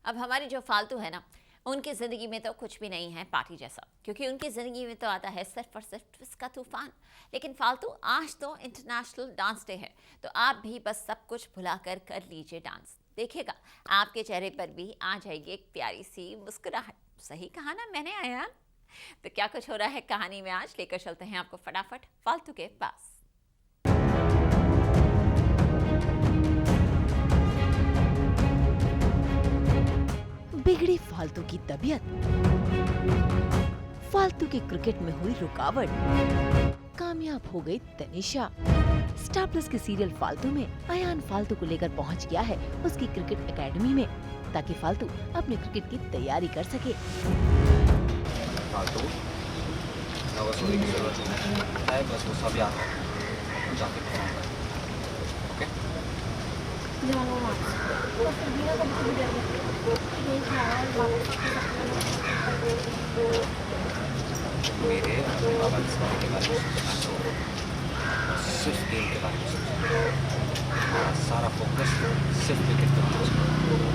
अब हमारी जो फालतू है ना, उनकी ज़िंदगी में तो कुछ भी नहीं है पार्टी जैसा, क्योंकि उनकी ज़िंदगी में तो आता है सिर्फ और सिर्फ ट्विस्ट का तूफान। लेकिन फालतू, आज तो इंटरनेशनल डांस डे है, तो आप भी बस सब कुछ भुलाकर कर लीजिए डांस। देखिएगा आपके चेहरे पर भी आ जाएगी एक प्यारी सी मुस्कुराहट। सही कहा ना मैंने आयान? तो क्या कुछ हो रहा है कहानी में, आज लेकर चलते हैं आपको फटाफट फालतू के पास। बिगड़ी फालतू की तबीयत, फालतू के क्रिकेट में हुई रुकावट, कामयाब हो गई तनिषा। स्टार प्लस के सीरियल फालतू में अयान फालतू को लेकर पहुंच गया है उसकी क्रिकेट एकेडमी में, ताकि फालतू अपने क्रिकेट की तैयारी कर सके। फालतू वसूली की जरूरत नहीं है, बस वो सब याद रखो, जाके फोन कर। ओके? मेरे अपने बाबा की शादी के बारे में सोचना छोड़ो, सिर्फ गेम के बारे में सोचो। तुम्हारा सारा फोकस सिर्फ क्रिकेट पर होना चाहिए।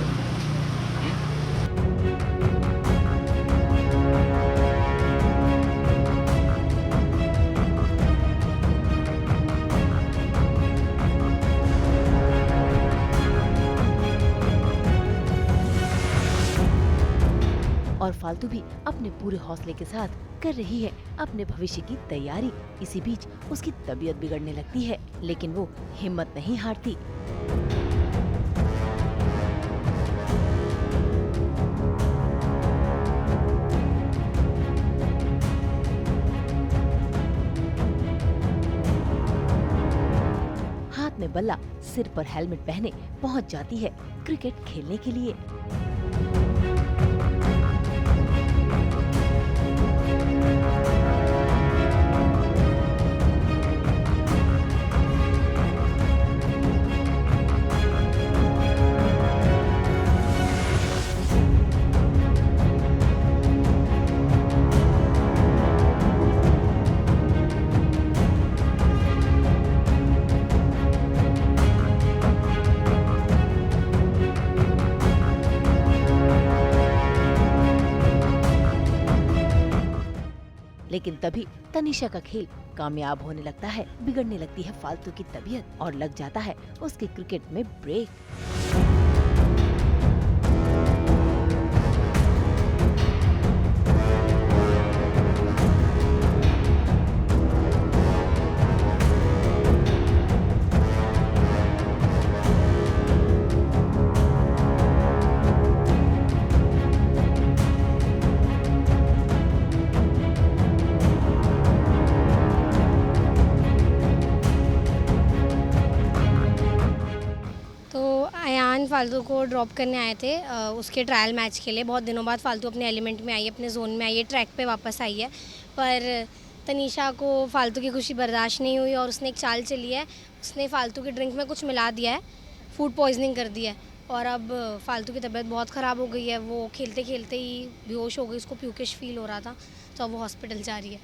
और फालतू भी अपने पूरे हौसले के साथ कर रही है अपने भविष्य की तैयारी। इसी बीच उसकी तबीयत बिगड़ने लगती है, लेकिन वो हिम्मत नहीं हारती। हाथ में बल्ला, सिर पर हेलमेट पहने पहुंच जाती है क्रिकेट खेलने के लिए। लेकिन तभी तनिषा का खेल कामयाब होने लगता है, बिगड़ने लगती है फालतू की तबीयत और लग जाता है उसके क्रिकेट में ब्रेक। अयान फालतू को ड्रॉप करने आए थे उसके ट्रायल मैच के लिए। बहुत दिनों बाद फालतू अपने एलिमेंट में आई है, अपने जोन में आई है, ट्रैक पे वापस आई है। पर तनिषा को फालतू की खुशी बर्दाश्त नहीं हुई और उसने एक चाल चली है। उसने फालतू की ड्रिंक में कुछ मिला दिया है, फूड पॉइजनिंग कर दिया है और अब फालतू की तबीयत बहुत ख़राब हो गई है। वो खेलते खेलते ही बेहोश हो गई, उसको प्यूकिश फील हो रहा था, तो अब वो हॉस्पिटल जा रही है।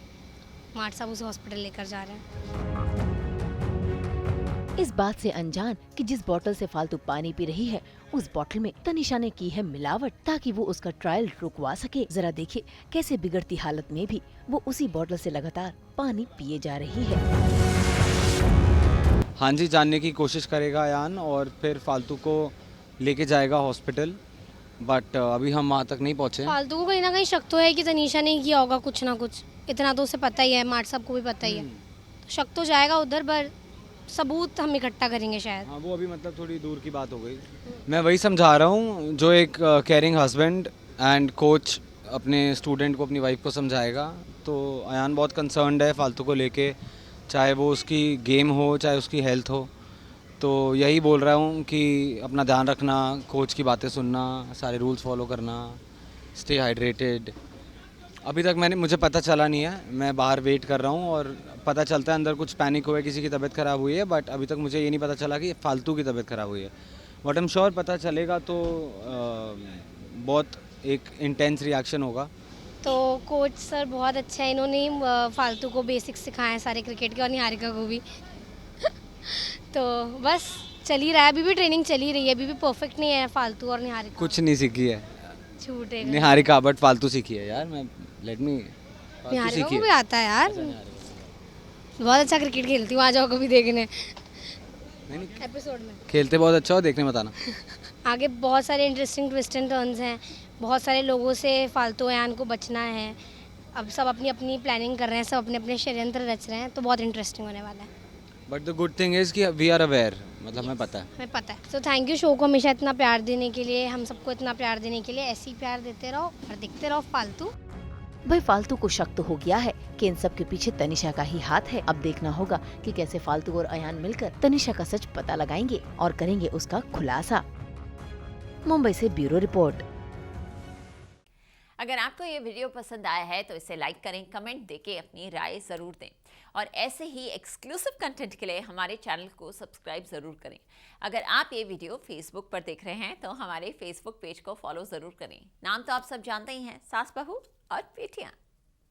मार्ट साहब उसे हॉस्पिटल लेकर जा रहे हैं। इस बात से अनजान कि जिस बोतल से फालतू पानी पी रही है उस बोतल में तनिषा ने की है मिलावट, ताकि वो उसका ट्रायल रुकवा सके। जरा देखिए कैसे बिगड़ती हालत में भी वो उसी बोतल से लगातार पानी पिए जा रही है। हाँ जी, जानने की कोशिश करेगा अयान और फिर फालतू को लेके जाएगा हॉस्पिटल, बट अभी हम वहाँ तक नहीं पहुँचे। फालतू को कहीं ना कहीं शक तो है कि तनिषा ने किया होगा कुछ ना कुछ, इतना तो उसे पता ही है, मार्ट साहब को भी पता ही है, तो शक तो जाएगा उधर, पर सबूत हम इकट्ठा करेंगे शायद। हाँ, वो अभी मतलब थोड़ी दूर की बात हो गई। मैं वही समझा रहा हूँ जो एक केयरिंग हस्बैंड एंड कोच अपने स्टूडेंट को, अपनी वाइफ को समझाएगा। तो अयान बहुत कंसर्न्ड है फालतू को लेके, चाहे वो उसकी गेम हो चाहे उसकी हेल्थ हो। तो यही बोल रहा हूँ कि अपना ध्यान रखना, कोच की बातें सुनना, सारे रूल्स फॉलो करना, स्टे हाइड्रेटेड। अभी तक मुझे पता चला नहीं है, मैं बाहर वेट कर रहा हूँ और पता चलता है अंदर कुछ पैनिक हुआ है, किसी की तबीयत ख़राब हुई है, बट अभी तक मुझे ये नहीं पता चला कि फालतू की तबीयत ख़राब हुई है। बट आई एम श्योर पता चलेगा तो बहुत एक इंटेंस रिएक्शन होगा। तो कोच सर बहुत अच्छा है, इन्होंने ही फालतू को बेसिक्स सिखाए हैं सारे क्रिकेट के, और निहारिका को भी। तो बस चल ही रहा है, अभी भी ट्रेनिंग चल ही रही है, अभी भी परफेक्ट नहीं है फालतू और निहारिका। कुछ नहीं सीखी है झूठ है। निहारिका, बट फालतू सीखी है यार। मैं लेट मी फालतू निहारिका सीखी को भी है। आता है यार, बहुत अच्छा क्रिकेट खेलती हूँ, आ जाओ कभी देखने नहीं नहीं, एपिसोड में। खेलते बहुत अच्छा हो, देखने में बताना। आगे बहुत सारे इंटरेस्टिंग ट्विस्ट एंड टर्न्स हैं, बहुत सारे लोगों से फालतू अयान को बचना है। अब सब अपनी अपनी प्लानिंग कर रहे हैं, सब अपने अपने षड्यंत्र रच रहे हैं, तो बहुत इंटरेस्टिंग होने वाला है। But the good thing is कि वी आर अवेयर, मतलब हमें पता है। हमें पता है। तो थैंक यू शो को हमेशा इतना प्यार देने के लिए, हम सबको इतना प्यार देने के लिए। ऐसे ही प्यार देते रहो और देखते रहो फालतू। भाई फालतू को शक तो हो गया है कि इन सब के पीछे तनिषा का ही हाथ है। अब देखना होगा कि कैसे फालतू और अयान मिलकर तनिषा का सच पता लगाएंगे और करेंगे उसका खुलासा। मुंबई से ब्यूरो रिपोर्ट। अगर आपको ये वीडियो पसंद आया है तो इसे लाइक करें, कमेंट देके अपनी राय ज़रूर दें और ऐसे ही एक्सक्लूसिव कंटेंट के लिए हमारे चैनल को सब्सक्राइब ज़रूर करें। अगर आप ये वीडियो फेसबुक पर देख रहे हैं तो हमारे फेसबुक पेज को फॉलो ज़रूर करें। नाम तो आप सब जानते ही हैं, सास बहू और बेटियाँ।